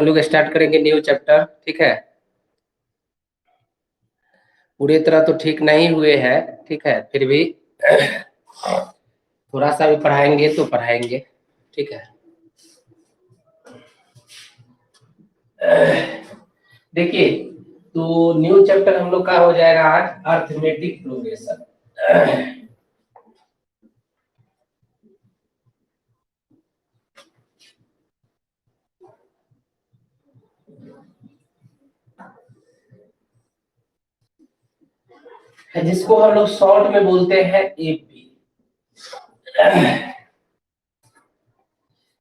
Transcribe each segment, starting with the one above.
हम लोग स्टार्ट करेंगे न्यू चैप्टर। ठीक है, पूरी तरह तो ठीक नहीं हुए हैं, ठीक है, फिर भी थोड़ा सा भी पढ़ाएंगे तो पढ़ाएंगे। ठीक है, देखिए, तो न्यू चैप्टर हम लोग का हो जाएगा आज अर्थमेटिक प्रोग्रेशन। जिसको हम लोग शॉर्ट में बोलते हैं एपी।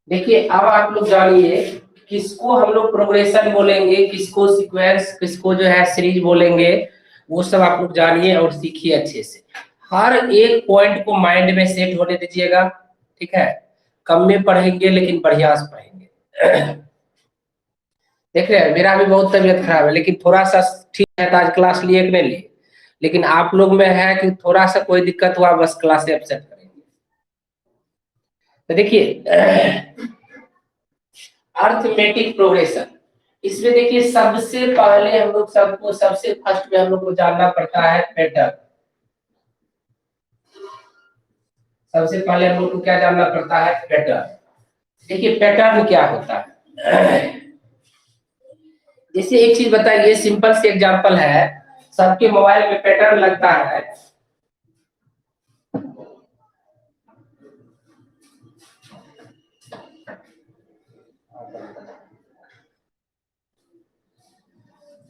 देखिए, अब आप लोग जानिए किसको हम लोग प्रोग्रेशन बोलेंगे, किसको सीक्वेंस, किसको जो है सीरीज बोलेंगे, वो सब आप लोग जानिए और सीखिए अच्छे से। हर एक पॉइंट को माइंड में सेट होने दीजिएगा। ठीक है, कम में पढ़ेंगे लेकिन बढ़िया से पढ़ेंगे। देख रहे हैं, मेरा भी बहुत तबीयत खराब है, लेकिन थोड़ा सा ठीक है, तो आज क्लास लिए कि नहीं लिए। लेकिन आप लोग में है कि थोड़ा सा कोई दिक्कत हुआ बस क्लास से अपसेट करेंगे। तो देखिए, अर्थमेटिक प्रोग्रेशन, इसमें देखिए सबसे पहले हम लोग सबको सबसे फर्स्ट में हम लोग को जानना पड़ता है पैटर्न। सबसे पहले हम लोग को क्या जानना पड़ता है? पैटर्न। देखिए पैटर्न क्या होता है। जैसे एक चीज बताइए, सिंपल से एग्जांपल है, सबके मोबाइल में पैटर्न लगता है।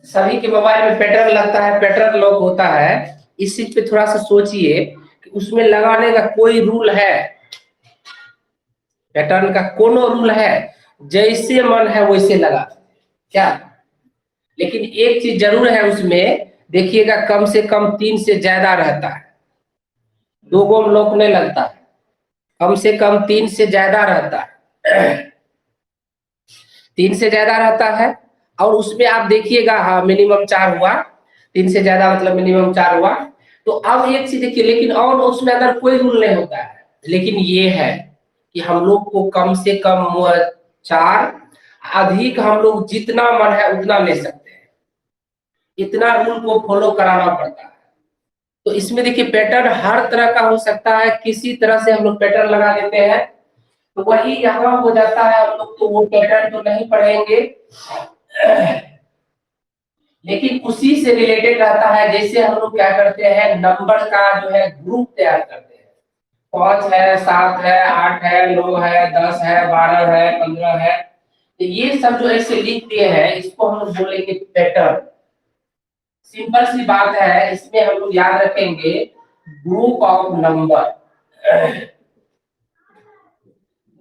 सभी के मोबाइल में पैटर्न लगता है, पैटर्न लॉक होता है। इस चीज पे थोड़ा सा सोचिए कि उसमें लगाने का कोई रूल है? पैटर्न का कोनो रूल है? जैसे मन है वैसे लगा क्या? लेकिन एक चीज जरूर है उसमें, देखिएगा कम से कम 3 से ज्यादा रहता है, 2 गो में लॉक नहीं लगता है, कम से कम 3 से ज्यादा रहता है। 3 से ज्यादा रहता है। और उसमें आप देखिएगा, हाँ मिनिमम 4 हुआ, 3 से ज्यादा मतलब मिनिमम 4 हुआ। तो अब एक चीज देखिए, लेकिन और उसमें अगर कोई रूल नहीं होता है, लेकिन ये है कि हम लोग को कम से कम 4, अधिक हम लोग जितना मन है उतना ले सकते हैं, इतना रूल को फॉलो कराना पड़ता है। तो इसमें देखिए पैटर्न हर तरह का हो सकता है, किसी तरह से हम लोग पैटर्न लगा देते हैं, तो वही यहाँ हो जाता है। हम लोग तो वो पैटर्न तो नहीं पढ़ेंगे, लेकिन उसी से रिलेटेड रहता है। जैसे हम लोग क्या करते हैं, नंबर का जो है ग्रुप तैयार करते हैं, 5 है, 7 है, 8 है, 9 है, 10 है, 12 है, 15 है, तो ये सब जो ऐसे लिख दिए हैं, इसको हम लोग बोलेंगे पैटर्न। सिंपल सी बात है, इसमें हम लोग याद रखेंगे group of number,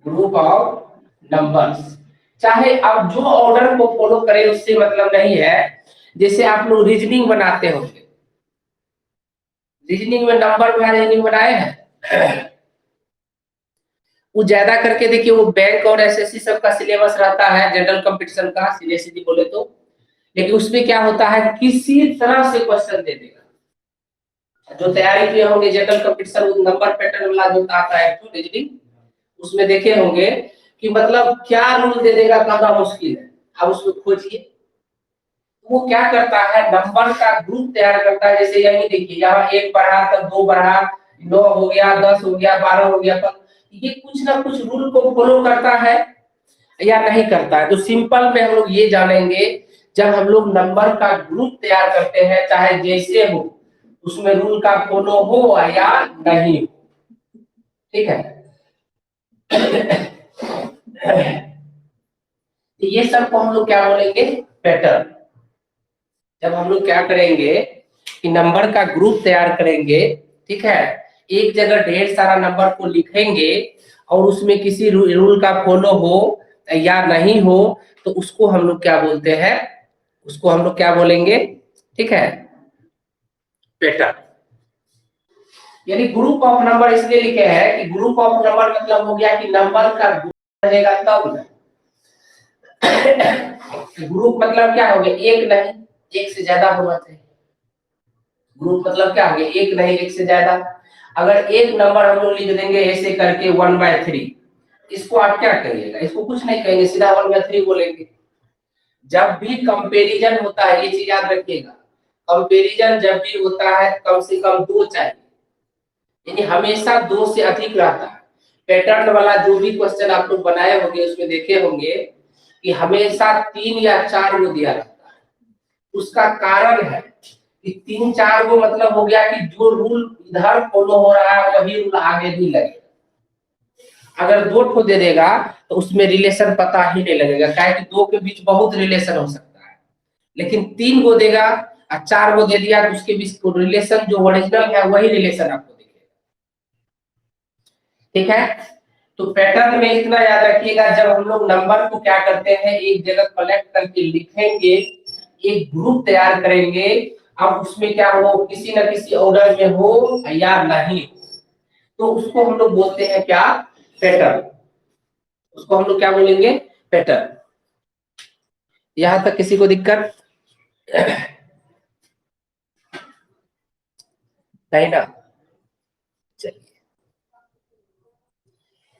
group of numbers. चाहे आप जो ऑर्डर को फॉलो करें उससे मतलब नहीं है। जैसे आप लोग रीजनिंग बनाते होंगे, रीजनिंग में नंबर में रीजनिंग बनाए हैं। वो ज्यादा करके देखिए, वो बैंक और एसएससी सब का सिलेबस रहता है, जनरल कंपटीशन का, सीधे सीधे बोले तो। लेकिन उसमें क्या होता है, किसी तरह से क्वेश्चन दे देगा। जो तैयारी किए होंगे जनरल कंपटीशन, नंबर पैटर्न वाला जो आता है रीजनिंग, उसमें देखे होंगे कि मतलब क्या रूल दे देगा, कहना मुश्किल है। अब उसमें खोजिए, वो क्या करता है, नंबर का ग्रुप तैयार करता है। जैसे यही देखिए, यहाँ 1 बढ़ा तो 2 बढ़ा, 9 हो गया, 10 हो गया, 12 हो गया। तो ये कुछ ना कुछ रूल को फॉलो करता है या नहीं करता है। तो सिंपल में हम लोग ये जानेंगे, जब हम लोग नंबर का ग्रुप तैयार करते हैं, चाहे जैसे हो, उसमें रूल का फॉलो हो या नहीं हो। ठीक है। ये सब को हम लोग क्या बोलेंगे, पैटर्न। जब हम लोग क्या करेंगे कि नंबर का ग्रुप तैयार करेंगे, ठीक है, एक जगह ढेर सारा नंबर को लिखेंगे और उसमें किसी रूल का फॉलो हो या नहीं हो, तो उसको हम लोग क्या बोलते हैं, उसको हम लोग क्या बोलेंगे, ठीक है, पैटर्न। यानी ग्रुप ऑफ नंबर इसलिए लिखे हैं कि ग्रुप ऑफ नंबर मतलब हो गया कि नंबर का ग्रुप रहेगा तब ना। ग्रुप मतलब क्या हो गया, एक नहीं, एक से ज्यादा होना चाहिए। ग्रुप मतलब क्या हो गया, एक नहीं, एक से ज्यादा। अगर एक नंबर हम लोग लिख देंगे ऐसे करके 1/3, इसको आप क्या करिएगा, इसको कुछ नहीं कहेंगे, सीधा 1/3 बोलेंगे। जब भी कंपैरिजन होता है, ये चीज याद रखिएगा, कंपैरिजन जब भी होता है कम से कम 2 चाहिए, यानी हमेशा 2 से अधिक रहता है। पैटर्न वाला जो भी क्वेश्चन आप लोग बनाए होंगे उसमें देखे होंगे कि हमेशा 3 या 4 को दिया रहता है। उसका कारण है कि 3-4 को मतलब हो गया कि जो रूल इधर फॉलो हो रहा है वही रूल आगे भी लगेगा। अगर 2 ठो दे देगा तो उसमें रिलेशन पता ही नहीं लगेगा, क्या कि 2 के बीच बहुत रिलेशन हो सकता है, लेकिन 3 को देगा और 4 को दे दिया तो उसके बीच रिलेशन जो ओरिजिनल है वही रिलेशन आपको दिखेगा। ठीक है, तो पैटर्न में इतना याद रखिएगा, जब हम लोग नंबर को क्या करते हैं एक जगह कलेक्ट करके लिखेंगे, एक ग्रुप तैयार करेंगे, अब उसमें क्या हो किसी न किसी ऑर्डर में हो या नहीं, तो उसको हम लोग बोलते हैं क्या, पैटर्न। उसको हम लोग क्या बोलेंगे, पैटर्न। यहां तक किसी को दिक्कत नहीं ना? चलिए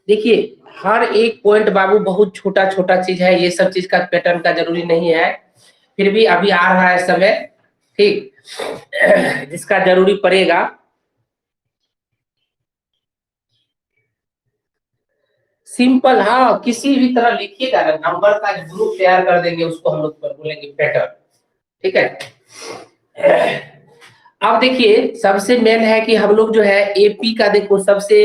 देखिए, हर एक पॉइंट बाबू बहुत छोटा छोटा चीज है, ये सब चीज का पैटर्न का जरूरी नहीं है, फिर भी अभी आ रहा है समय, ठीक, जिसका जरूरी पड़ेगा। सिंपल, हाँ किसी भी तरह लिखिएगा ना, नंबर का ग्रुप तैयार कर देंगे, उसको हम लोग बोलेंगे पैटर्न। ठीक है, अब देखिए सबसे मेन है कि हम लोग जो है एपी का, देखो सबसे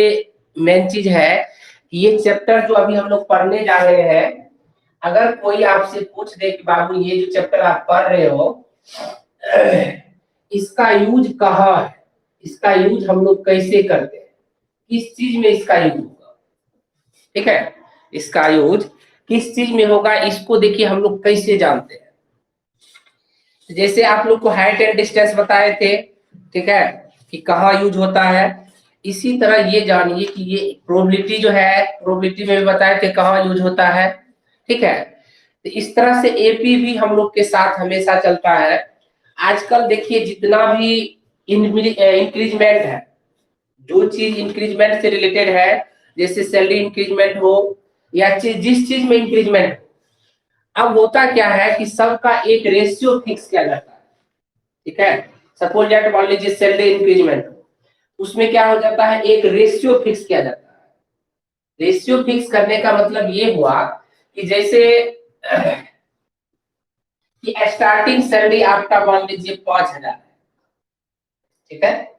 मेन चीज है ये चैप्टर जो अभी हम लोग पढ़ने जा रहे हैं, अगर कोई आपसे पूछ दे कि बाबू ये जो चैप्टर आप पढ़ रहे हो इसका यूज कहाँ है, इसका यूज हम लोग कैसे करते हैं, किस चीज में इसका यूज होगा, ठीक है, इसका यूज किस चीज में होगा, इसको देखिए हम लोग कैसे जानते हैं। जैसे आप लोग को हाइट एंड डिस्टेंस बताए थे, ठीक है, कि कहाँ यूज होता है, इसी तरह ये जानिए कि ये प्रोबेबिलिटी जो है, प्रोबेबिलिटी में भी बताया कि कहाँ यूज होता है। ठीक है, तो इस तरह से एपी भी हम लोग के साथ हमेशा चलता है। आजकल देखिए जितना भी इंक्रीजमेंट है, जो चीज इंक्रीजमेंट से रिलेटेड है, जैसे सैलरी इंक्रीजमेंट हो या जिस चीज में इंक्रीजमेंट, अब होता क्या है कि सबका एक रेशियो फिक्स किया जाता है। ठीक है, सपोज दैट मान लीजिए सैलरी इंक्रीजमेंट, उसमें क्या हो जाता है एक रेशियो फिक्स किया जाता है। रेशियो फिक्स करने का मतलब ये हुआ कि जैसे कि स्टार्टिंग सैलरी आपका मान लीजिए 5,000 है, ठीक है,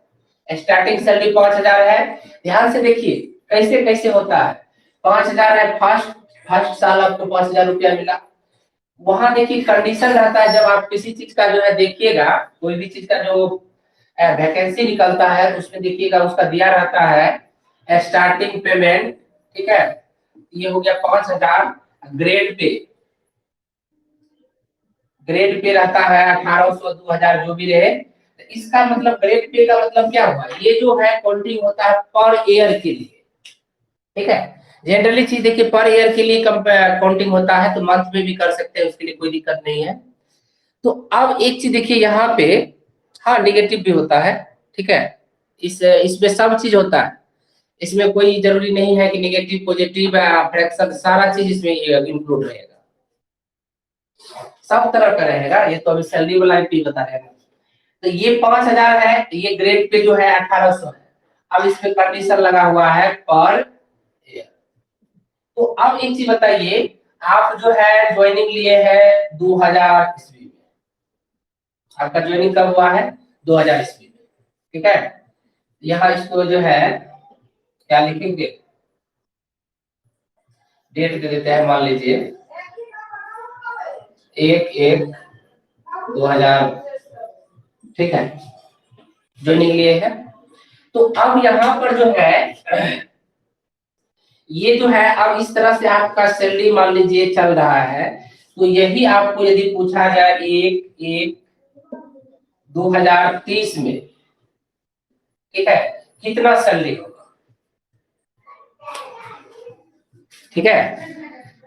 स्टार्टिंग सैलरी 5,000 है। ध्यान से देखिए कैसे कैसे होता है, 5,000 है, फर्स्ट फर्स्ट साल आपको 5,000 रुपया मिला। वहां देखिए कंडीशन रहता है, जब आप किसी चीज का जो है देखिएगा, कोई भी चीज का जो वैकेंसी निकलता है तो उसमें देखिएगा उसका दिया रहता है स्टार्टिंग पेमेंट, ठीक है, ये हो गया 5,000, ग्रेड पे, ग्रेड पे रहता है 1,800 2,000 जो भी रहे, तो इसका मतलब ग्रेड पे का मतलब क्या हुआ, ये जो है काउंटिंग होता है पर ईयर के लिए। ठीक है, जनरली चीज देखिए पर ईयर के लिए काउंटिंग होता है, तो मंथ में भी कर सकते हैं, उसके लिए कोई दिक्कत नहीं है। तो अब एक चीज देखिए यहाँ पे, हाँ निगेटिव भी होता है, ठीक है, इसमें सब चीज होता है, इसमें कोई जरूरी नहीं है कि निगेटिव पॉजिटिव फ्रैक्शन सारा चीज इसमें इंक्लूड रहेगा, सब तरह का रहेगा, ये तो अभी सैलरी वाला भी बता रहेगा। तो ये 5,000 है, ये ग्रेड पे जो है 1,800 है, अब इसमें कंडीशन लगा हुआ है पर ईयर। तो अब एक चीज बताइए, आप जो है ज्वाइनिंग लिए हैं 2000 ईस्वी में, आपका ज्वाइनिंग कब हुआ है 2000 ईस्वी में, ठीक है, यहाँ इसको जो है क्या लिखेंगे, डेट दे देते हैं, मान लीजिए 1/1/2000, ठीक है, ज्वाइनिंग लिए है। तो अब यहाँ पर जो है ये जो है, अब इस तरह से आपका सैलरी मान लीजिए चल रहा है, तो यही आपको यदि पूछा जाए 1/1/2030 में, ठीक है, कितना सैलरी होगा, ठीक है,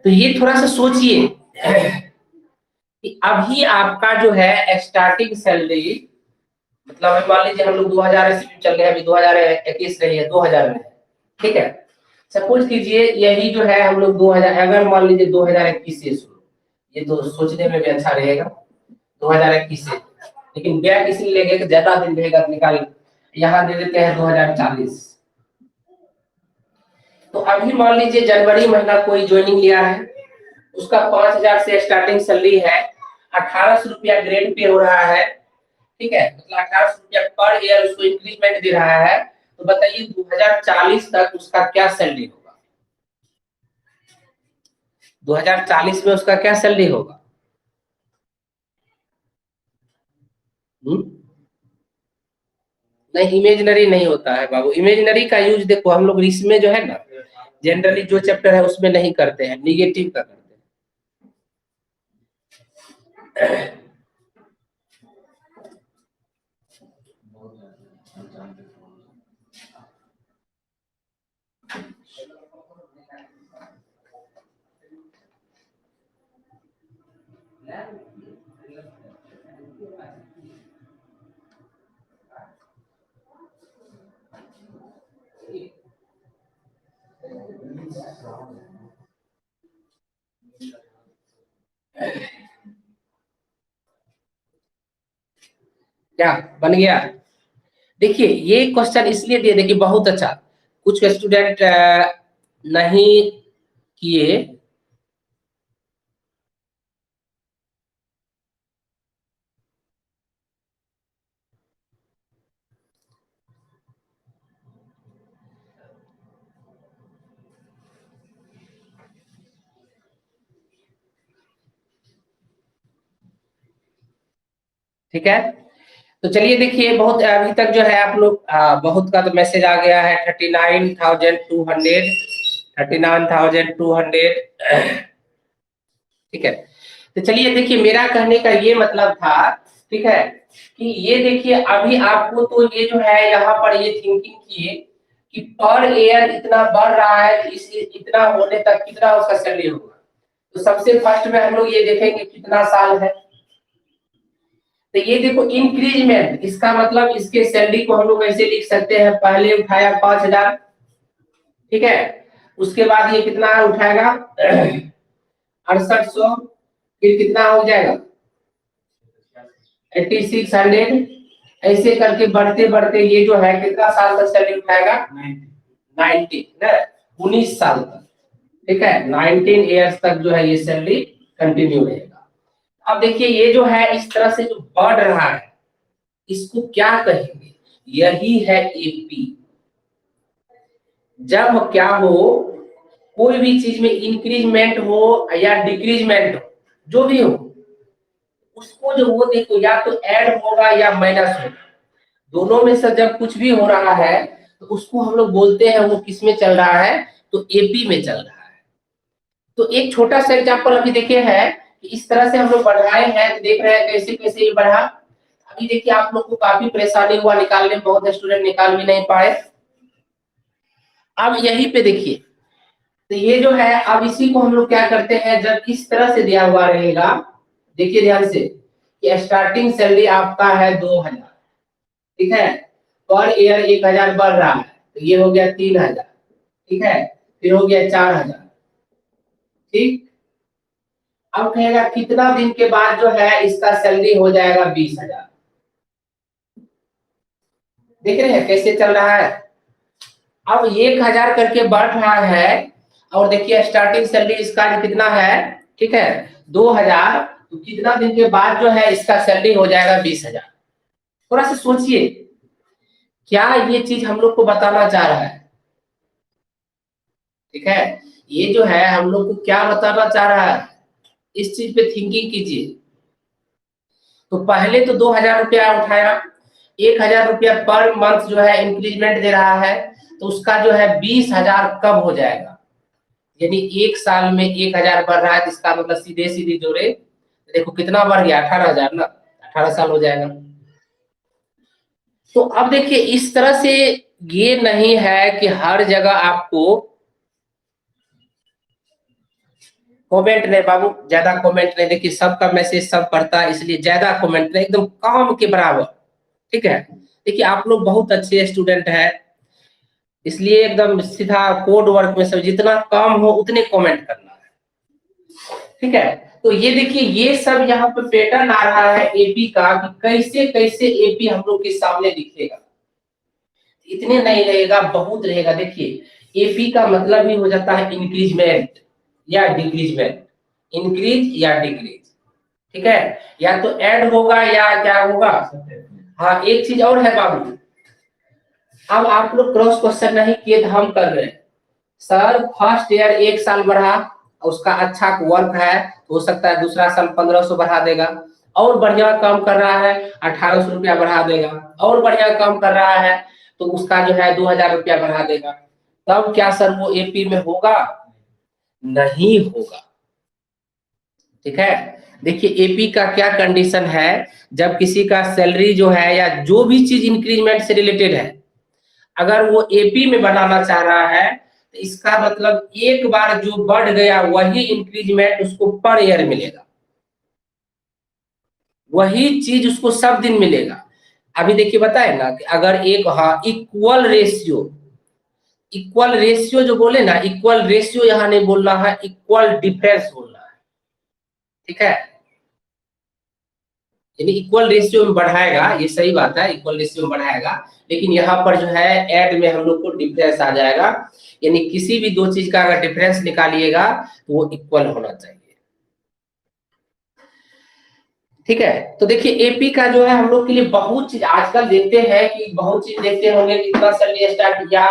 तो ये थोड़ा सा सोचिए कि अभी आपका जो है स्टार्टिंग सैलरी, मतलब मान लीजिए हम लोग 2000 ईस्वी में चल रहे हैं, अभी 2021 रही है, 2000 में, ठीक है, सपोज कीजिए यही जो है हम लोग 2000, अगर मान लीजिए 2021 से शुरू ये तो सोचने में भी अच्छा रहेगा 2021 से, लेकिन बैक इसलिए लेंगे कि ज्यादा दिन रहेगा निकाल। यहाँ दे देते हैं 2040। तो अभी मान लीजिए जनवरी महीना कोई ज्वाइनिंग लिया है, उसका 5,000 से स्टार्टिंग सैलरी है, 1800 रुपया ग्रेड पे हो रहा है, ठीक है, मतलब 1800 रुपया पर ईयर उसको इंक्रीजमेंट दे रहा है। तो बताइए 2040 तक उसका क्या सैलरी होगा? 2040 में उसका क्या सैलरी होगा? नहीं, इमेजिनरी नहीं होता है बाबू। इमेजिनरी का यूज देखो हम लोग इसमें जो है ना, जनरली जो चैप्टर है उसमें नहीं करते हैं, निगेटिव का करते हैं। क्या बन गया? देखिए ये क्वेश्चन इसलिए दिए, देखिए बहुत अच्छा, कुछ स्टूडेंट नहीं किए। ठीक है, तो चलिए देखिए, बहुत अभी तक जो है आप लोग बहुत का तो मैसेज आ गया है, 39,200, 39,200। ठीक है, तो चलिए देखिए, मेरा कहने का ये मतलब था, ठीक है, कि ये देखिए अभी आपको तो ये जो है यहाँ पर ये थिंकिंग किए कि पर ईयर इतना बढ़ रहा है, तो इस इतना होने तक कितना उसका सैलरी होगा। तो सबसे फर्स्ट में हम लोग ये देखेंगे कितना साल है। तो ये देखो इंक्रीजमेंट, इसका मतलब इसके सैलरी को हम लोग ऐसे लिख सकते हैं, पहले उठाया 5,000, ठीक है, उसके बाद ये कितना उठाएगा 6800, फिर कितना हो जाएगा 8600, ऐसे करके बढ़ते बढ़ते ये जो है कितना साल तक सैलरी उठाएगा 90 ना, 19 साल तक, ठीक है, 19 ईयर्स तक जो है ये सैलरी कंटिन्यू रहेगा। अब देखिए ये जो है इस तरह से जो बढ़ रहा है, इसको क्या कहेंगे? यही है एपी। जब क्या हो, कोई भी चीज में इंक्रीजमेंट हो या डिक्रीजमेंट हो, जो भी हो, उसको जो वो देखो या तो ऐड होगा या माइनस होगा, दोनों में से जब कुछ भी हो रहा है तो उसको हम लोग बोलते हैं वो किस में चल रहा है, तो एपी में चल रहा है। तो एक छोटा सा एग्जांपल अभी देखे है कि इस तरह से हम लोग बढ़ाए हैं, तो देख रहे हैं कैसे कैसे ये बढ़ा। अभी देखिए आप लोग को काफी परेशानी हुआ निकालने में, बहुत स्टूडेंट निकाल भी नहीं पाए। अब यहीं पे देखिए, तो ये जो है अब इसी को हम लोग क्या करते हैं, जब इस तरह से दिया हुआ रहेगा, देखिए ध्यान से, कि स्टार्टिंग सैलरी आपका है 2,000, ठीक है, पर ईयर 1,000 बढ़ रहा है, तो ये हो गया 3,000, ठीक है, फिर हो गया 4,000, ठीक। अब कहेगा कितना दिन के बाद जो है इसका सैलरी हो जाएगा 20,000। देख रहे हैं कैसे चल रहा है? अब 1,000 करके बढ़ रहा है, और देखिए स्टार्टिंग सैलरी इसका कितना है, ठीक है, 2,000, तो कितना दिन के बाद जो है इसका सैलरी हो जाएगा 20,000। थोड़ा सा सोचिए, क्या ये चीज हम लोग को बताना चाह रहा है? ठीक है, ये जो है हम लोग को क्या बताना चाह रहा है, इस चीज पे थिंकिंग कीजिए। तो पहले तो 2,000 रुपया उठाया, 1,000 रुपया पर मंथ जो है इंक्रीजमेंट दे रहा है, तो उसका जो है 20,000 कब हो जाएगा, यानी एक साल में 1,000 बढ़ रहा है, तो इसका मतलब सीधे सीधे जोड़े, देखो कितना बढ़ गया 18,000 ना, 18 साल हो जाएगा। तो अब देखिए इस तरह से, ये नहीं है कि हर जगह आपको कमेंट नहीं बाबू, ज्यादा कमेंट नहीं, देखिए सबका मैसेज सब पढ़ता है, इसलिए ज्यादा कमेंट नहीं, एकदम काम के बराबर, ठीक है। देखिए आप लोग बहुत अच्छे स्टूडेंट है, इसलिए एकदम सीधा कोड वर्क में सब जितना काम हो उतने कमेंट करना है, ठीक है। तो ये देखिए ये सब यहाँ पे पैटर्न आ रहा है एपी का कि कैसे कैसे एपी हम लोग के सामने दिखेगा। इतने नहीं रहेगा, बहुत रहेगा। देखिए एपी का मतलब ही हो जाता है इंक्रीजमेंट या डिक्रीजमेंट, इंक्रीज या डिक्रीज, ठीक है। या तो ऐड होगा या क्या होगा। हाँ एक चीज और है बाबू, अब आप लोग क्रॉस क्वेश्चन नहीं किए तो हम कर रहे हैं। सर फर्स्ट ईयर एक साल बढ़ा, उसका अच्छा वर्क है तो हो सकता है दूसरा साल 1500 बढ़ा देगा, और बढ़िया काम कर रहा है 1800 रुपया बढ़ा देगा, और बढ़िया काम कर रहा है तो उसका जो है 2000 रुपया बढ़ा देगा। तब क्या सर वो एपी में होगा? नहीं होगा, ठीक है। देखिए एपी का क्या कंडीशन है, जब किसी का सैलरी जो है या जो भी चीज इंक्रीजमेंट से रिलेटेड है, अगर वो एपी में बनाना चाह रहा है तो इसका मतलब एक बार जो बढ़ गया वही इंक्रीजमेंट उसको पर ईयर मिलेगा, वही चीज उसको सब दिन मिलेगा। अभी देखिए बताए ना कि अगर एक, हाँ इक्वल रेशियो, इक्वल रेशियो जो बोले ना, इक्वल रेशियो यहाँ नहीं बोल रहा है, इक्वल डिफरेंस बोल रहा है, ठीक है। यानी इक्वल रेशियो में बढ़ाएगा, ये सही बात है, इक्वल रेशियो में बढ़ाएगा, लेकिन यहाँ पर जो है ऐड में हम लोग को डिफरेंस आ जाएगा। यानी किसी भी दो चीज का अगर डिफरेंस निकालिएगा तो वो इक्वल होना चाहिए, ठीक है। तो देखिए एपी का जो है हम लोग के लिए बहुत चीज आजकल देखते हैं कि बहुत चीज देखते होंगे कि इतना सैलरी स्टार्ट किया,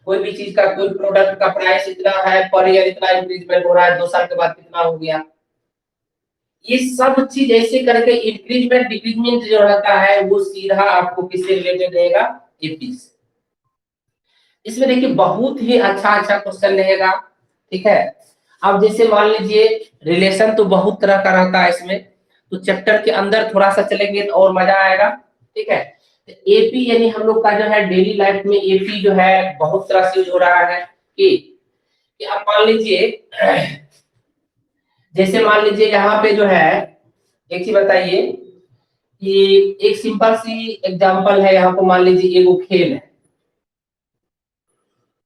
कोई भी चीज का कोई प्रोडक्ट का प्राइस इतना है, पर ईयर इतना इंक्रीजमेंट हो रहा है, 2 साल के बाद कितना हो गया। ये सब चीज ऐसे करके इंक्रीजमेंट डिक्रीजमेंट जो रहता है वो सीधा आपको किससे रिलेटेड रहेगा? एपी से। इसमें देखिए बहुत ही अच्छा अच्छा क्वेश्चन रहेगा, ठीक है। अब जैसे मान लीजिए रिलेशन तो बहुत तरह का रहता है इसमें, तो चैप्टर के अंदर थोड़ा सा चलेंगे तो और मजा आएगा, ठीक है। तो एपी यानी हम लोग का जो है डेली लाइफ में एपी जो है बहुत तरह से यूज हो रहा है कि आप मान लीजिए जैसे मान लीजिए यहाँ पे जो है एक चीज बताइए कि एक सिंपल सी एग्जांपल है, यहाँ पे मान लीजिए एगो खेल है,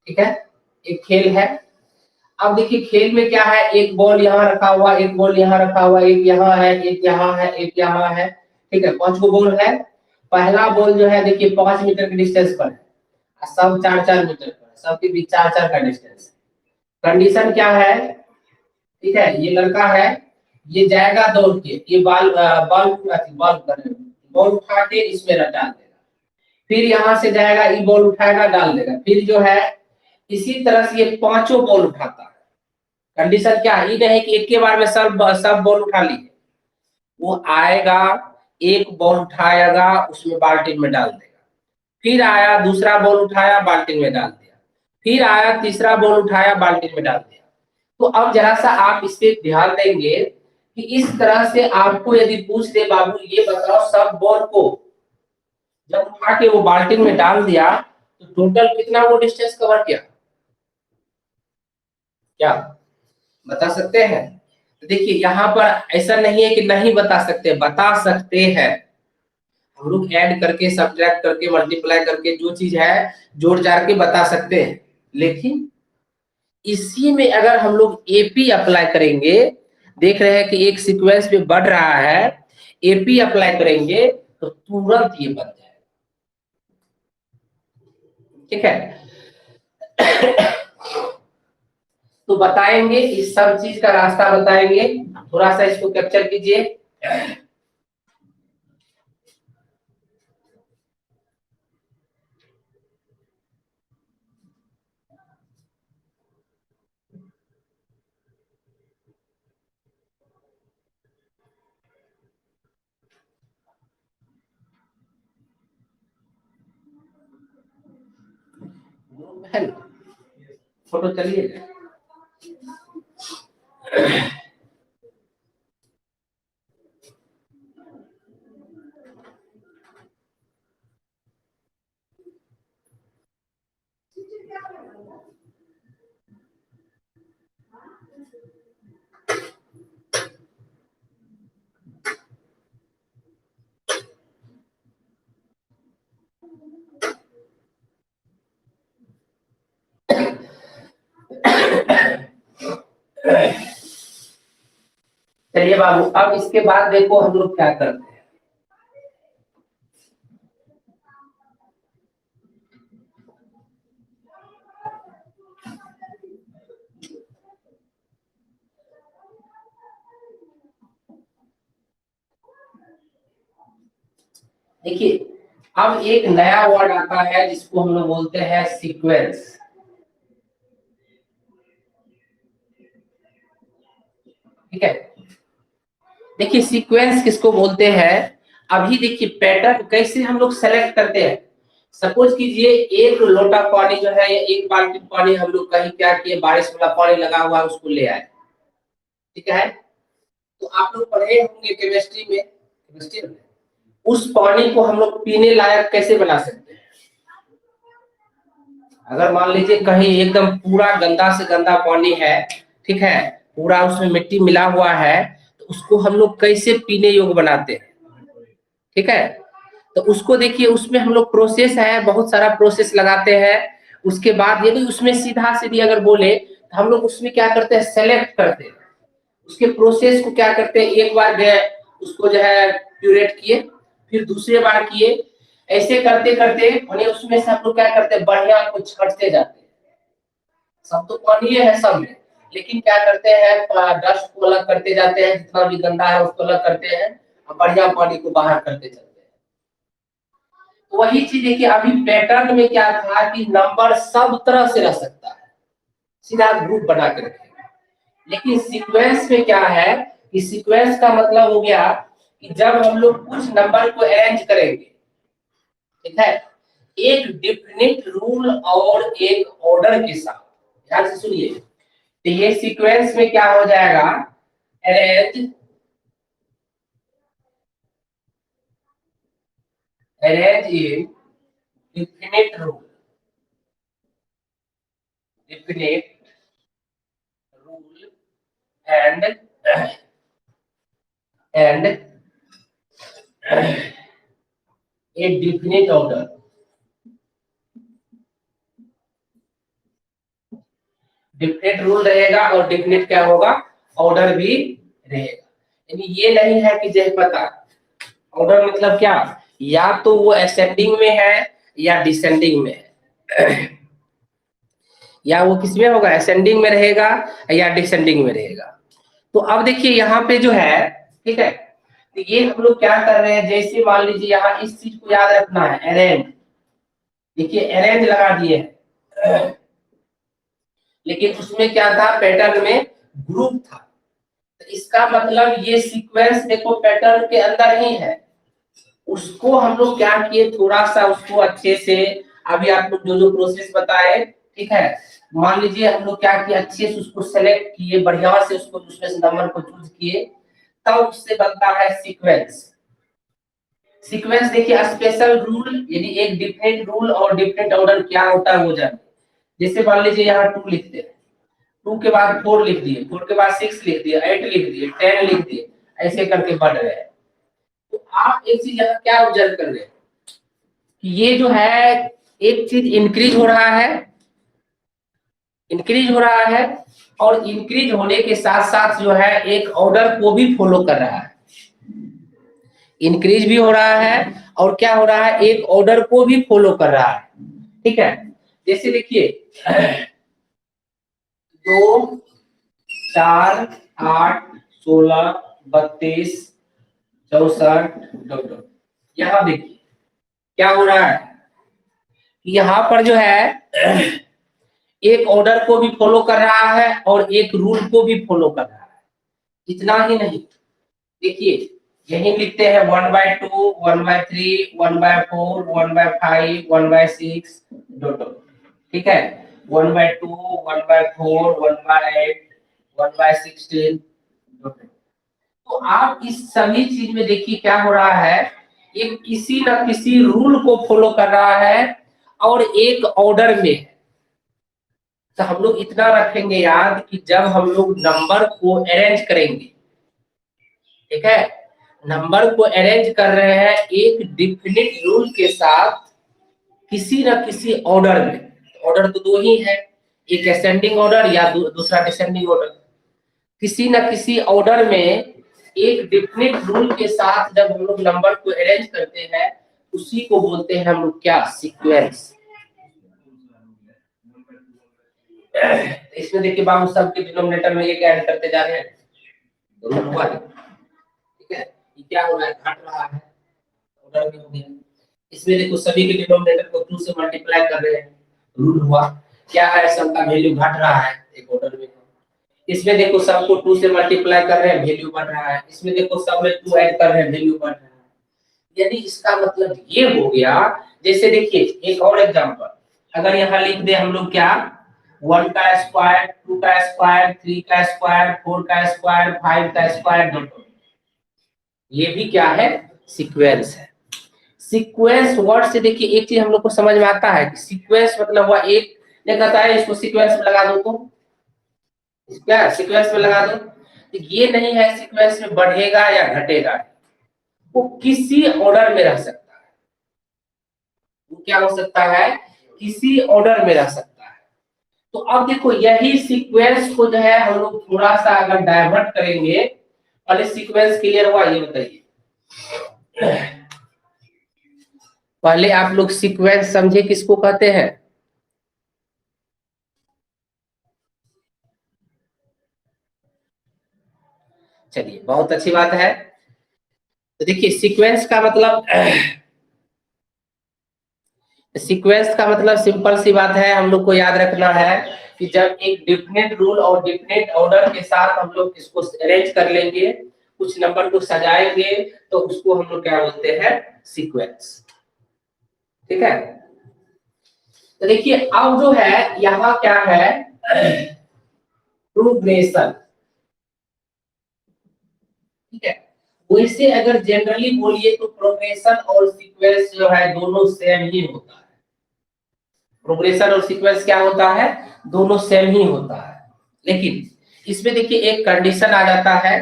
ठीक है, एक खेल है। अब देखिए खेल में क्या है, एक बॉल यहाँ रखा हुआ, एक बॉल यहाँ रखा हुआ, एक यहाँ है, एक यहाँ है, एक यहाँ है, ठीक है, 5 गो बॉल है। पहला बॉल जो है देखिए 5 मीटर के डिस्टेंस पर है, सब 4-4 मीटर पर है, सबके बीच 4-4 का डिस्टेंस। कंडीशन क्या है, ठीक है, ये लड़का है, ये जाएगा दौड़ के, ये बॉल उठा के इसमें डाल देगा, फिर यहाँ से जाएगा, ये बॉल उठाएगा डाल देगा, फिर जो है इसी तरह से ये पांचों बॉल उठाता है। कंडीशन क्या है, ये नहीं कि एक के बार में सब बॉल उठा लिए, वो आएगा एक बॉल उठाएगा उसमें बाल्टी में डाल देगा, फिर आया दूसरा बॉल उठाया बाल्टी में डाल दिया, फिर आया तीसरा बॉल उठाया बाल्टी में डाल दिया। तो अब जरा सा आप इस पे ध्यान देंगे कि इस तरह से आपको यदि पूछ दे बाबू ये बताओ सब बॉल को जब उठा के वो बाल्टी में डाल दिया तो टोटल कितना वो डिस्टेंस कवर किया, क्या बता सकते हैं? तो देखिए यहाँ पर ऐसा नहीं है कि नहीं बता सकते, बता सकते हैं। हम लोग ऐड करके सब्ट्रैक्ट करके मल्टीप्लाई करके जो चीज है जोड़ जाड़ के बता सकते हैं, लेकिन इसी में अगर हम लोग एपी अप्लाई करेंगे, देख रहे हैं कि एक सीक्वेंस में बढ़ रहा है, एपी अप्लाई करेंगे तो तुरंत ये बन जाएगा, ठीक है। तो बताएंगे इस सब चीज का रास्ता बताएंगे, थोड़ा सा इसको कैप्चर कीजिए। फोटो चलिए, चलिए बाबू, अब इसके बाद देखो हम लोग क्या करते हैं। देखिए, अब एक नया वर्ड आता है जिसको हम लोग बोलते हैं सीक्वेंस। ठीक है, देखिए सीक्वेंस किसको बोलते हैं। अभी देखिए पैटर्न कैसे हम लोग सेलेक्ट करते हैं। सपोज कीजिए एक लोटा पानी जो है या एक बाल्टी पानी हम लोग कहीं क्या किए, बारिश वाला पानी लगा हुआ है उसको ले आए। ठीक है, तो आप लोग पढ़े होंगे केमिस्ट्री में, उस पानी को हम लोग पीने लायक कैसे बना सकते हैं। अगर मान लीजिए कहीं एकदम पूरा गंदा से गंदा पानी है, ठीक है, पूरा उसमें मिट्टी मिला हुआ है, तो उसको हम लोग कैसे पीने योग्य बनाते हैं। ठीक है, तो उसको देखिए उसमें हम लोग प्रोसेस है, बहुत सारा प्रोसेस लगाते हैं। उसके बाद यदि उसमें सीधा सीधी अगर बोले तो हम लोग उसमें क्या करते हैं, सेलेक्ट करते हैं। उसके प्रोसेस को क्या करते हैं, एक बार गए उसको जो है प्यूरेट किए, फिर दूसरे बार किए, ऐसे करते करते उन्हें उसमें से हम लोग क्या करते हैं, बढ़िया को छांटते जाते हैं। सब तो पानी है सब में, लेकिन क्या करते हैं, डस्ट को अलग करते जाते हैं, जितना भी गंदा है उसको अलग करते हैं और बढ़िया पानी को बाहर करते चलते हैं। तो वही चीज देखिए, अभी पैटर्न में क्या था कि नंबर सब तरह से रह सकता है, सीधा ग्रुप बना के रखेगा। लेकिन सीक्वेंस में क्या है कि सीक्वेंस का मतलब हो गया कि जब हम लोग कुछ नंबर को अरेंज करेंगे, ठीक है, एक डिफिनिट रूल और एक ऑर्डर के साथ, ध्यान से सुनिए, तो ये सीक्वेंस में क्या हो जाएगा, arrange in definite rule, definite rule and A definite order. Definite rule रहेगा और डिफिनिट क्या होगा, ऑर्डर भी रहेगा। यानी ये नहीं है कि जय पता, ऑर्डर मतलब क्या, या तो वो असेंडिंग में है या डिसेंडिंग में है, या वो किसमें होगा, असेंडिंग में रहेगा या डिसेंडिंग में रहेगा। तो अब देखिए यहाँ पे जो है, ठीक है, तो ये हम लोग क्या कर रहे हैं, जैसे मान लीजिए यहाँ इस चीज को याद रखना है, अरेंज, देखिए अरेंज लगा दिए, लेकिन उसमें क्या था, पैटर्न में ग्रुप था। तो इसका मतलब ये सीक्वेंस देखो पैटर्न के अंदर ही है, उसको हम लोग क्या किए, थोड़ा सा उसको अच्छे से, अभी आप लोग जो जो प्रोसेस बताए, ठीक है, मान लीजिए हम लोग क्या किए, अच्छे से उसको सेलेक्ट किए, बढ़िया से उसको उसमें से नंबर को चूज किए, तब उससे बनता है सीक्वेंस। सीक्वेंस देखिए स्पेशल रूल, यदि एक डिफरेंट रूल और डिफरेंट ऑर्डर क्या होता है वो जाने। जैसे मान लीजिए यहाँ 2 लिखते हैं, 2 के बाद 4 लिख दिए, 4 के बाद 6 लिख दिए, 8 लिख दिए, 10 लिख दिए, ऐसे करके बढ़ रहे हैं। तो आप एक चीज यहाँ क्या ऑब्जर्व कर रहे हैं कि ये जो है एक चीज इंक्रीज हो रहा है, इंक्रीज हो रहा है, और इंक्रीज होने के साथ साथ जो है एक ऑर्डर को भी फॉलो कर रहा है, इंक्रीज भी हो रहा है और क्या हो रहा है, एक ऑर्डर को भी फॉलो कर रहा है। ठीक है, जैसे देखिए 2 4 8 16 32 64, यहाँ देखिए क्या हो रहा है, यहाँ पर जो है एक ऑर्डर को भी फॉलो कर रहा है और एक रूल को भी फॉलो कर रहा है। इतना ही नहीं, देखिए यही लिखते हैं 1/2 1/3 1/4 1/5 1/6, ठीक है, 1/2 1/4 1/8 1/16। तो आप इस सभी चीज में देखिए क्या हो रहा है, ये किसी न किसी रूल को फॉलो कर रहा है और एक ऑर्डर में है। तो हम लोग इतना रखेंगे याद कि जब हम लोग नंबर को अरेंज करेंगे, ठीक है, नंबर को अरेंज कर रहे हैं एक डिफिनिट रूल के साथ, किसी न किसी ऑर्डर में, ऑर्डर तो 2 ही है, एक असेंडिंग ऑर्डर या दूसरा डिसेंडिंग ऑर्डर, किसी न किसी ऑर्डर में एक डिफिनिट रूल के साथ जब हम लोग नंबर को अरेंज करते हैं उसी को बोलते हैं हम लोग क्या, सीक्वेंस। इसमें देखिए बाबू सब के डिनोमिनेटर में एक ऐड करते जा रहे हैं, रूल हुआ, ठीक है। ये क्या हो रहा है, घट रहा है, ऑर्डर में हो गया। इसमें देखो सभी के डिनोमिनेटर को 2 से मल्टीप्लाई कर रहे हैं, रूल हुआ। क्या है, सबका वैल्यू घट रहा है, एक ऑर्डर में। इसमें देखो सबको 2 से मल्टीप्लाई कर रहे हैं, वैल्यू बढ़ रहा है। इसमें देखो सब में 2 ऐड कर रहे हैं, वैल्यू बढ़ रहा है। यानी इसका मतलब ये हो गया, जैसे देखिए एक और एग्जांपल, अगर यहाँ लिख दे हम लोग क्या, 1 का स्क्वायर, 2 का स्क्वायर, 3 का स्क्वायर, 4 का स्क्वायर, 5 का स्क्वायर, ये भी क्या है, सीक्वेंस है। सीक्वेंस वर्ड से देखिए एक चीज हम लोग को समझ में आता है कि सीक्वेंस मतलब हुआ एक, ने कहता है इसको सीक्वेंस में लगा दो, तो क्या सीक्वेंस में लगा दो, तो ये नहीं है सीक्वेंस में बढ़ेगा या घटेगा, वो किसी ऑर्डर में रह सकता है। वो क्या हो सकता है, किसी ऑर्डर में रह सकता है। तो अब देखो यही सीक्वेंस को जो है हम लोग थोड़ा सा अगर डाइवर्ट करेंगे, पहले सीक्वेंस क्लियर हुआ, ये बताइए पहले आप लोग सीक्वेंस समझे किसको कहते हैं। चलिए बहुत अच्छी बात है। तो देखिए सीक्वेंस का मतलब, सीक्वेंस का मतलब सिंपल सी बात है, हम लोग को याद रखना है कि जब एक डिफिनेट रूल और डिफिनेट ऑर्डर के साथ हम लोग इसको अरेंज कर लेंगे, कुछ नंबर को सजाएंगे, तो उसको हम लोग क्या बोलते हैं, सीक्वेंस। ठीक है। तो देखिए अब जो है यहाँ क्या है, प्रोग्रेशन। ठीक है। वैसे अगर जनरली बोलिए तो प्रोग्रेशन और सीक्वेंस जो है दोनों सेम ही होता है। प्रोग्रेशन और सीक्वेंस क्या होता है, दोनों सेम ही होता है। लेकिन इसमें देखिए एक कंडीशन आ जाता है।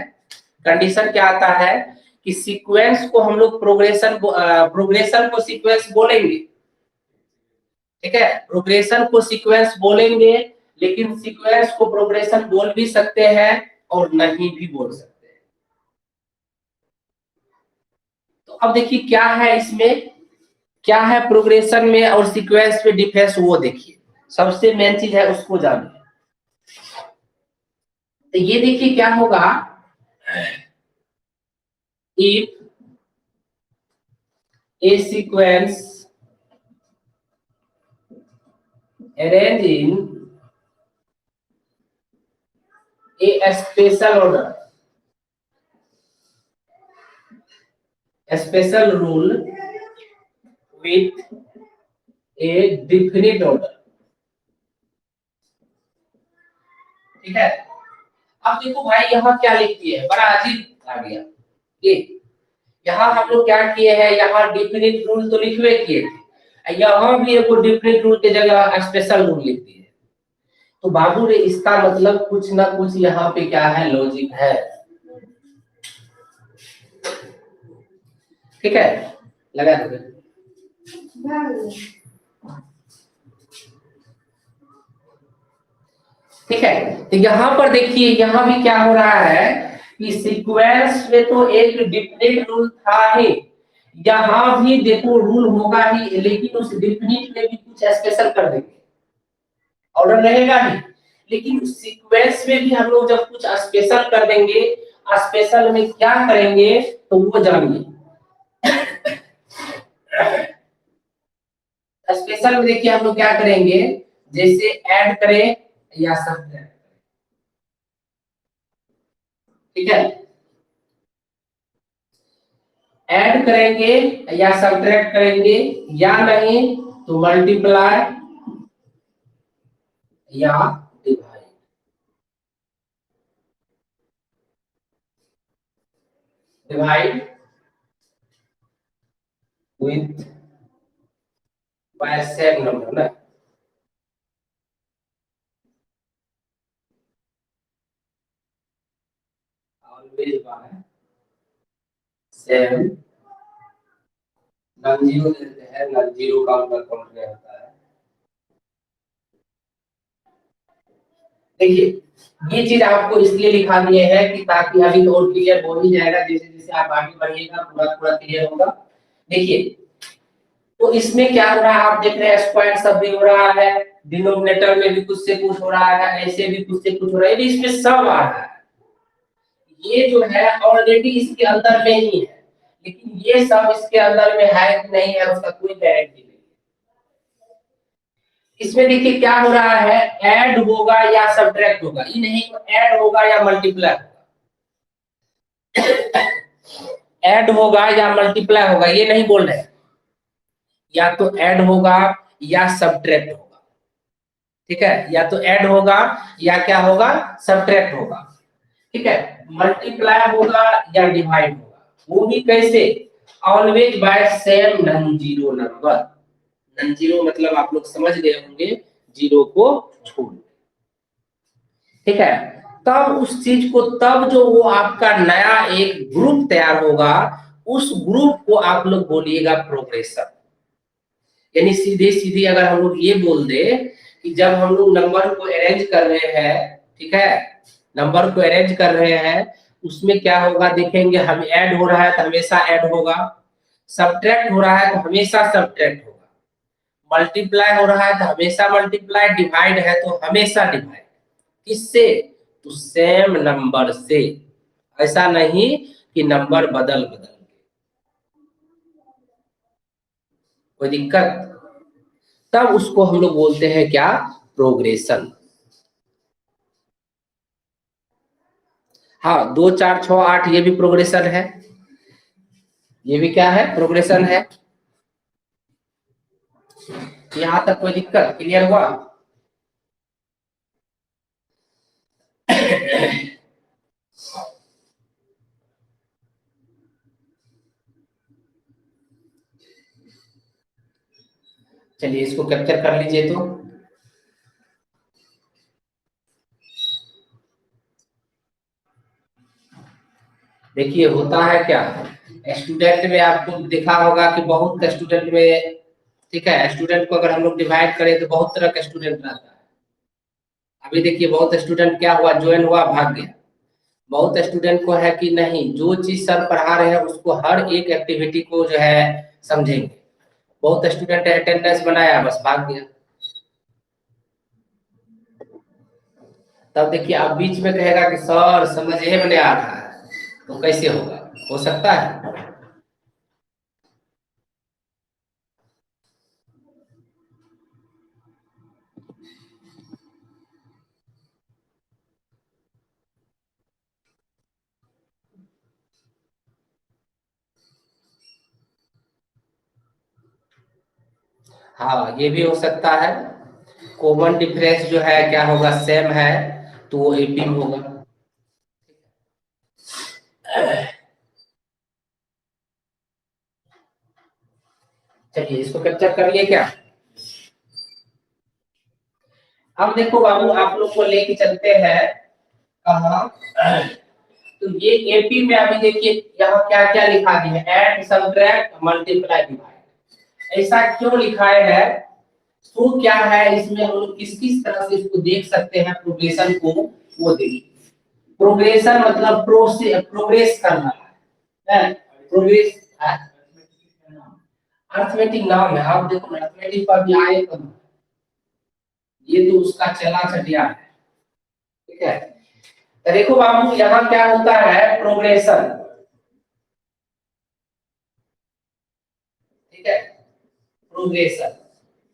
कंडीशन क्या आता है कि सीक्वेंस को हम लोग प्रोग्रेशन को सीक्वेंस बोलेंगे, ठीक है, प्रोग्रेशन को सीक्वेंस बोलेंगे, लेकिन सीक्वेंस को प्रोग्रेशन बोल भी सकते हैं और नहीं भी बोल सकते हैं। तो अब देखिए क्या है इसमें, क्या है प्रोग्रेशन में और सीक्वेंस में डिफरेंस, वो देखिए सबसे मेन चीज है उसको जानिए। तो ये देखिए क्या होगा, if A sequence arranged in a special order, a special rule with a definite order। ठीक है। अब देखो भाई यहाँ क्या लिख दिए है, बड़ा अजीब आ गया ये। यहाँ हम लोग क्या किए हैं, यहाँ डिफिनिट रूल तो लिखवे किए थे, यहाँ भी एक डिफिनिट रूल की जगह स्पेशल रूल लिख दिए। तो बाबू रे इसका मतलब कुछ ना कुछ यहाँ पे क्या है, लॉजिक है। ठीक है, लगा दो। ठीक है। तो यहाँ पर देखिए यहाँ भी क्या हो रहा है कि सीक्वेंस में तो एक डिफिनिट रूल था ही, यहाँ भी देखो रूल होगा ही, लेकिन उस डिफिनिट में भी कुछ स्पेशल कर देंगे, ऑर्डर रहेगा ही। लेकिन सीक्वेंस में भी हम लोग जब कुछ स्पेशल कर देंगे, स्पेशल में क्या करेंगे तो वो जानिए। स्पेशल में देखिए हम लोग क्या करेंगे, जैसे ऐड करें या सब्ट्रैक्ट। ठीक है, ऐड करेंगे या सब्ट्रैक्ट करेंगे, या नहीं तो मल्टीप्लाई या divide. Divide with by same number ना, always by same. Non zero देते हैं, नॉन जीरो का मतलब काउंट नहीं होता है। देखिए ये चीज आपको इसलिए लिखा दिए है कि ताकि अभी तो और क्लियर हो ही जाएगा, जैसे जैसे आप आगे बढ़िएगा पूरा पूरा क्लियर होगा। देखिए तो इसमें क्या हो रहा है, आप देख रहे हैं स्क्वायर सब भी हो रहा है, डिनोमिनेटर में भी कुछ से कुछ हो रहा है, ऐसे भी कुछ से कुछ हो रहा है, ये इसमें सब आ रहा है। ये जो है ऑलरेडी इसके अंदर में ही है, लेकिन ये सब इसके अंदर में है कि नहीं है उसका कोई गारंटी नहीं। इसमें देखिए क्या हो रहा है, ऐड होगा या सब्ट्रैक्ट होगा, ये नहीं ऐड होगा या मल्टीप्लाई होगा, ऐड होगा या मल्टीप्लाई होगा ये नहीं बोल रहे, या तो ऐड होगा या सब्ट्रैक्ट होगा। ठीक है, या तो ऐड होगा या क्या होगा, सब्ट्रैक्ट होगा। ठीक है, मल्टीप्लाई होगा या डिवाइड होगा, वो भी कैसे, always by same non zero number. Non zero मतलब आप लोग समझ गए होंगे, जीरो को छोड़। ठीक है, तब उस चीज को, तब जो वो आपका नया एक ग्रुप तैयार होगा, उस ग्रुप को आप लोग बोलिएगा प्रोग्रेशन। यानी सीधे सीधे अगर हम लोग ये बोल दे कि जब हम लोग नंबर को अरेंज कर रहे हैं, ठीक है, नंबर को अरेंज कर रहे हैं, उसमें क्या होगा देखेंगे, हम ऐड हो रहा है तो हमेशा ऐड होगा, सब्ट्रैक्ट हो रहा है तो हमेशा सब्ट्रैक्ट होगा, मल्टीप्लाई हो रहा है तो हमेशा मल्टीप्लाई, डिवाइड है तो हमेशा डिवाइड। किससे, तो सेम नंबर से। ऐसा नहीं कि नंबर बदल बदल के। कोई दिक्कत, तब उसको हम लोग बोलते हैं क्या, प्रोग्रेशन। हाँ, 2 4 6 8 ये भी प्रोग्रेशन है, ये भी क्या है, प्रोग्रेशन है। यहां तक कोई दिक्कत, क्लियर हुआ। चलिए इसको कैप्चर कर लीजिए। तो देखिए होता है क्या, स्टूडेंट में आपको देखा होगा कि बहुत स्टूडेंट में, ठीक है, स्टूडेंट को अगर हम लोग डिवाइड करें तो बहुत तरह का स्टूडेंट रहता है। अभी देखिए बहुत स्टूडेंट क्या हुआ, ज्वाइन हुआ भाग गया। बहुत स्टूडेंट को है कि नहीं, जो चीज सर पढ़ा रहे हैं उसको हर एक एक्टिविटी को जो है समझेंगे। बहुत स्टूडेंट अटेंडेंस बनाया बस भाग गया। तब देखिए आप बीच में कहेगा कि सर समझ में नहीं आ रहा है, तो कैसे होगा, हो सकता है। हाँ ये भी हो सकता है, कॉमन डिफरेंस जो है क्या होगा, सेम है, तो वो एपी में होगा। चलिए इसको कैप्चर कर लिए क्या। अब देखो बाबू आप लोग को लेके चलते हैं कहा, तो ये एपी में अभी देखिए यहाँ क्या क्या लिखा दिया है, ऐड सब्ट्रैक्ट मल्टीप्लाई डिवाइड। ऐसा क्यों लिखा है, तो क्या है इसमें हम लोग किस किस तरह से इसको देख सकते हैं प्रोग्रेशन को, वो देखिए। प्रोग्रेशन मतलब प्रोग्रेस करना है, प्रोग्रेस अर्थमेटिक नाम है। आप देखो अर्थमेटिक पर भी आए तो ये तो उसका चला चटिया है। ठीक है, तो देखो बाबू यहाँ क्या होता है, प्रोग्रेशन। ठीक है, प्रोग्रेशन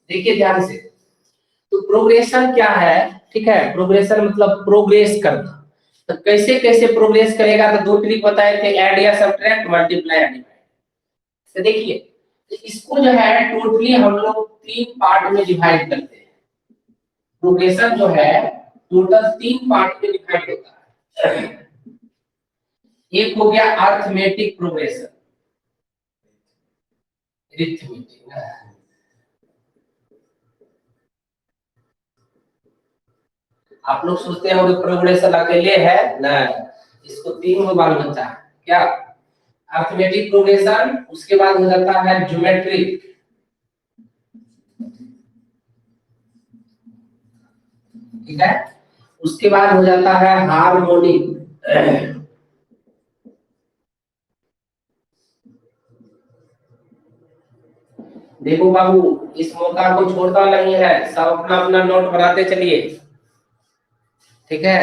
देखिए ध्यान से, तो प्रोग्रेशन क्या है, ठीक है, प्रोग्रेशन मतलब प्रोग्रेस करना। तो कैसे कैसे प्रोग्रेस करेगा, तो दो ट्रिक बताए थे, ऐड या सब्ट्रैक्ट, मल्टीप्लाई या डिवाइड। तो देखिए, तो इसको जो है टोटली हम लोग 3 पार्ट में डिवाइड करते हैं। प्रोग्रेशन जो है टोटल 3 पार्ट में डिवाइड होता है। एक हो गया अर्थमेटिक प्रोग्रेशन, अरिथमेटिक। आप लोग सोचते हैं प्रोग्रेशन अकेले है ना, इसको 3 गो बाल बच्चा है क्या, अर्थमेटिक प्रोग्रेशन, उसके बाद हो जाता है ज्योमेट्रिक, ठीक है, उसके बाद हो जाता है हार्मोनिक। देखो बाबू, इस मौका को छोड़ना नहीं है, सब अपना अपना नोट बनाते चलिए, ठीक है।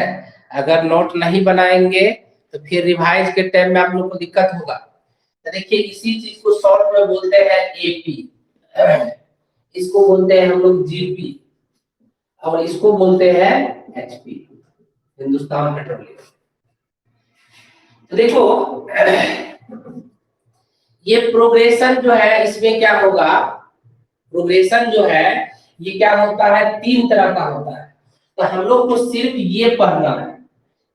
अगर नोट नहीं बनाएंगे तो फिर रिवाइज के टाइम में आप लोग को दिक्कत होगा। तो देखिए, इसी चीज को शॉर्ट में बोलते हैं एपी, इसको बोलते हैं हम लोग जीपी, और इसको बोलते हैं एचपी, हिंदुस्तान पेट्रोलियम। तो देखो, ये प्रोग्रेशन जो है इसमें क्या होगा, प्रोग्रेशन जो है ये क्या होता है, तीन तरह का होता है। तो हम लोग को सिर्फ ये पढ़ना है।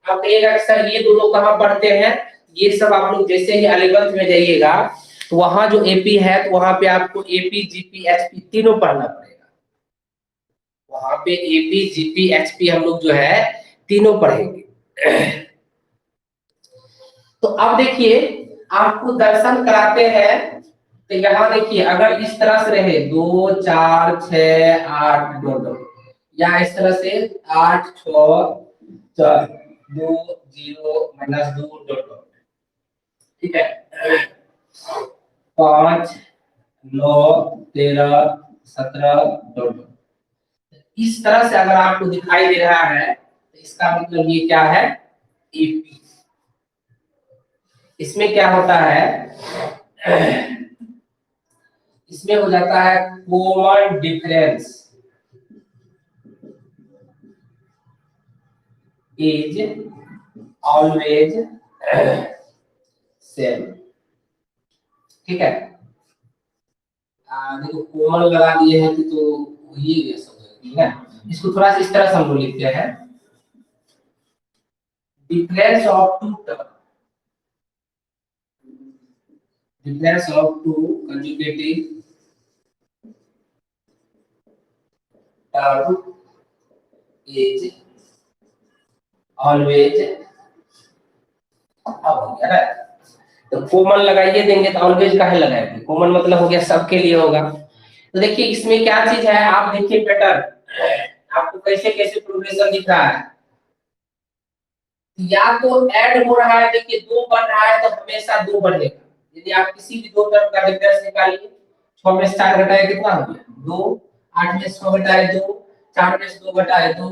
आप कहिएगा कि सर ये दोनों कहाँ पढ़ते हैं, ये सब आप लोग जैसे ही 11th में जाइएगा तो वहां जो एपी है तो वहां पे आपको एपी जीपी एचपी तीनों पढ़ना पड़ेगा। वहां पे एपी जीपी एचपी हम लोग जो है तीनों पढ़ेंगे। तो अब देखिए, आपको दर्शन कराते हैं, तो यहाँ देखिए अगर इस तरह से रहे 2 4 6 8 2 2, या इस तरह से 8 6 4 2 0 -2 2, ठीक है, 5 9 13 17 2, इस तरह से अगर आपको दिखाई दे रहा है तो इसका मतलब ये क्या है, एपी। इसमें क्या होता है, इसमें हो जाता है common difference is always same, ठीक है। देखो कॉमन लगा दिए हैं तो ये गया समझ, ठीक है। इसको थोड़ा सा इस तरह से हम लोग लिखते हैं, difference of two term, difference of two conjugative term is always, अब हो गया ना। तो कॉमन लगाइए देंगे तो ऑलवेज काहे लगाएंगे, कॉमन मतलब हो गया सबके लिए होगा। तो देखिए इसमें क्या चीज है, आप देखिए पैटर्न, आपको कैसे कैसे प्रोग्रेशन दिख रहा है। या तो ऐड हो रहा है, देखिए 2 बढ़ रहा है तो हमेशा 2 बढ़ेगा। यदि आप किसी भी दो टर्म का डिफरेंस निकालिए, 6 में 4 घटाए कितना हो गया 2, 8 में 6 घटाए 2, 4 में से 2 घटाए 2,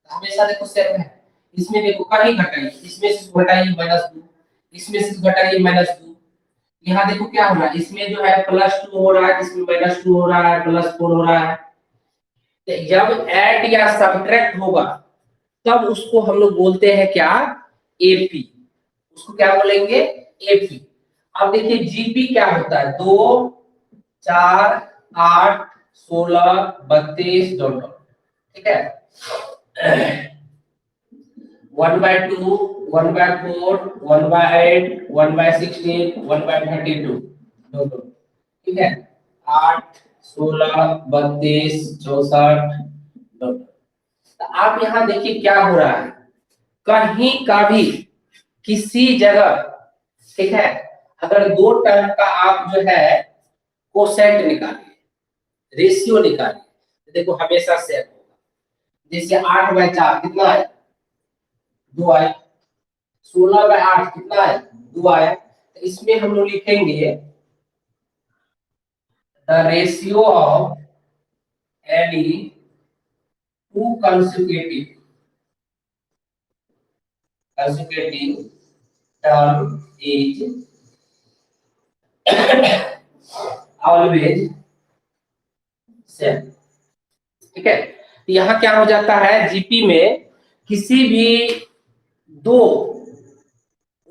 हमेशा देखो सेम है। इसमें देखो कहीं घटाइए, इसमें से घटाइए -2, इसमें से घटाइए -2, यहाँ देखो क्या हो रहा है, इसमें जो है +2 हो रहा है, इसमें -2 हो रहा है, +4 हो रहा है। तो जब ऐड या सब्ट्रैक्ट होगा तब उसको हम लोग बोलते हैं क्या, एपी, उसको क्या बोलेंगे, एपी। अब देखिए जीपी क्या होता है, 2 4 8 16 32 डॉट डॉट, ठीक है। 1/2 1/4 1/8 1/16 1/32 डॉट डॉट, ठीक है। 8 16 32 64 डॉट। तो आप यहाँ देखिए क्या हो रहा है, कहीं का भी किसी जगह, ठीक है, अगर दो टर्म का आप जो है कोसेंट निकालिए, रेशियो निकालिए, तो देखो हमेशा सेम होगा। जैसे 8/4 कितना है, 2 आया, 16/8 कितना है, 2 आया। तो इसमें हम लोग लिखेंगे the ratio of any two consecutive term is always same, ठीक है। तो यहाँ क्या हो जाता है, जीपी में किसी भी दो,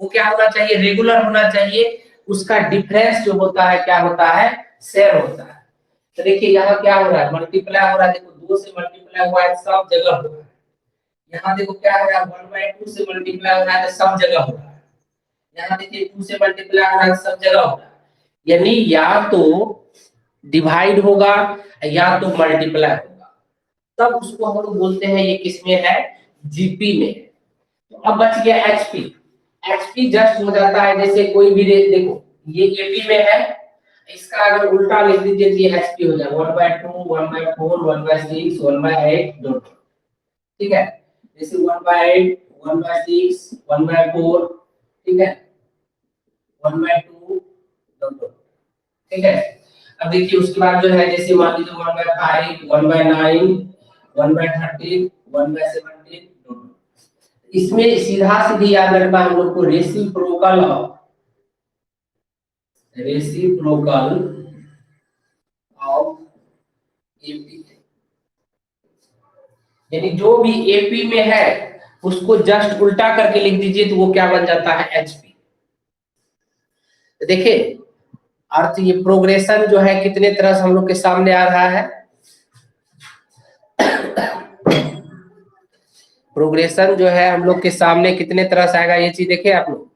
वो क्या होना चाहिए, रेगुलर होना चाहिए, उसका डिफरेंस जो होता है क्या होता है, सेम होता है। तो देखिए यहाँ क्या हो रहा है, मल्टीप्लाई हो रहा है, देखो 2 से मल्टीप्लाई हुआ है सब जगह हो रहा है। यहाँ देखो क्या हो रहा है, 1/2 से मल्टीप्लाई हो रहा है तो सब जगह हो रहा है। यहाँ देखिए 2 से मल्टीप्लाई हो रहा है सब जगह हो रहा है। यानी या तो डिवाइड होगा या तो मल्टीप्लाई होगा, तब उसको हम लोग बोलते हैं, ये किसमें है, जीपी में। तो अब बच गया एचपी। एचपी जस्ट हो जाता है जैसे कोई भी देखो ये एपी में है, इसका अगर उल्टा लिख दीजिए तो ये एचपी हो जाएगा 1/2 1/4 1/6 1/8 डॉट, ठीक है। जैसे 1/8, 1/6, 1/4, ठीक है, 1/2, ठीक है। अब देखिए उसके बाद जो है जैसे मान लीजिए 1/5, 1/9, 1/13, 1/17, इसमें सीधा सीधी याद रखना हम लोग को रेसिप्रोकल ऑफ एपी, यानी जो भी एपी में है उसको जस्ट उल्टा करके लिख दीजिए तो वो क्या बन जाता है, एचपी। तो देखिए अर्थ ये प्रोग्रेशन जो है कितने तरह से हम लोग के सामने आ रहा है, प्रोग्रेशन जो है हम लोग के सामने कितने तरह से आएगा, ये चीज देखिए आप लोग।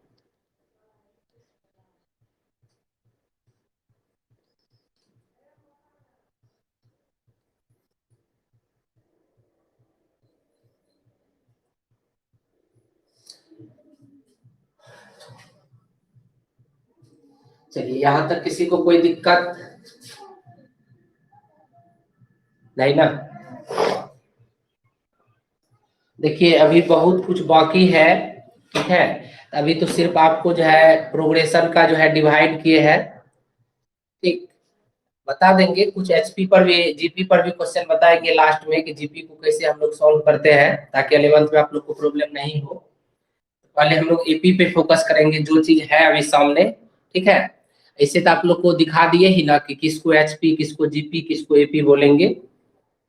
चलिए यहां तक किसी को कोई दिक्कत नहीं ना। देखिए अभी बहुत कुछ बाकी है, ठीक है। अभी तो सिर्फ आपको जो है प्रोग्रेशन का जो है डिवाइड किए हैं, ठीक। बता देंगे कुछ एचपी पर भी, जीपी पर भी क्वेश्चन बताएंगे लास्ट में कि जीपी को कैसे हम लोग सॉल्व करते हैं, ताकि 11th में आप लोग को प्रॉब्लम नहीं हो। पहले हम लोग एपी पे फोकस करेंगे जो चीज है अभी सामने, ठीक है। ऐसे तो आप लोग को दिखा दिए ही ना कि किसको एचपी, किसको जीपी, किसको एपी बोलेंगे,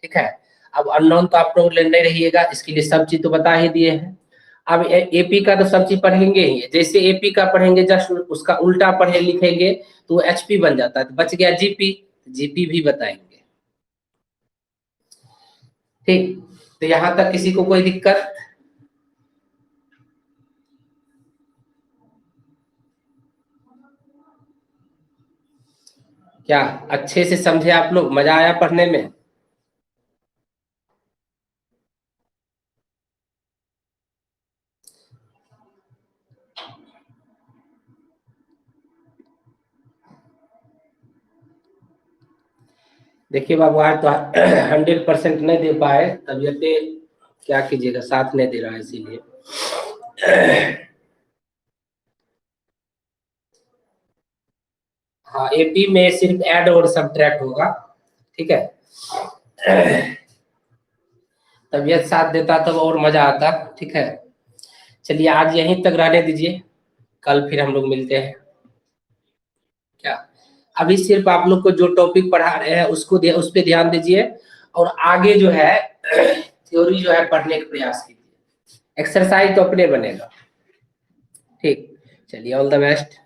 ठीक है। अब अननोन तो आप लोग लेने रहिएगा, इसके लिए सब चीज तो बता ही दिए हैं। अब एपी का तो सब चीज पढ़ेंगे ही, जैसे एपी का पढ़ेंगे जस्ट उसका उल्टा पढ़े लिखेंगे तो वो एचपी बन जाता है, तो बच गया जीपी, जीपी भी बताएंगे, ठीक। तो यहाँ तक किसी को कोई दिक्कत, क्या अच्छे से समझे आप लोग, मजा आया पढ़ने में? देखिए बाबू आज तो 100% नहीं दे पाए, तबीयत क्या कीजिएगा, साथ नहीं दे रहा है इसीलिए। हाँ एपी में सिर्फ ऐड और सब्ट्रैक्ट होगा, ठीक है। तबीयत साथ देता तब और मजा आता, ठीक है। चलिए आज यहीं तक रहने दीजिए, कल फिर हम लोग मिलते हैं, क्या। अभी सिर्फ आप लोग को जो टॉपिक पढ़ा रहे हैं उसको उस पर ध्यान दीजिए, और आगे जो है थ्योरी जो है पढ़ने का प्रयास कीजिए, एक्सरसाइज तो अपने बनेगा, ठीक। चलिए ऑल द बेस्ट।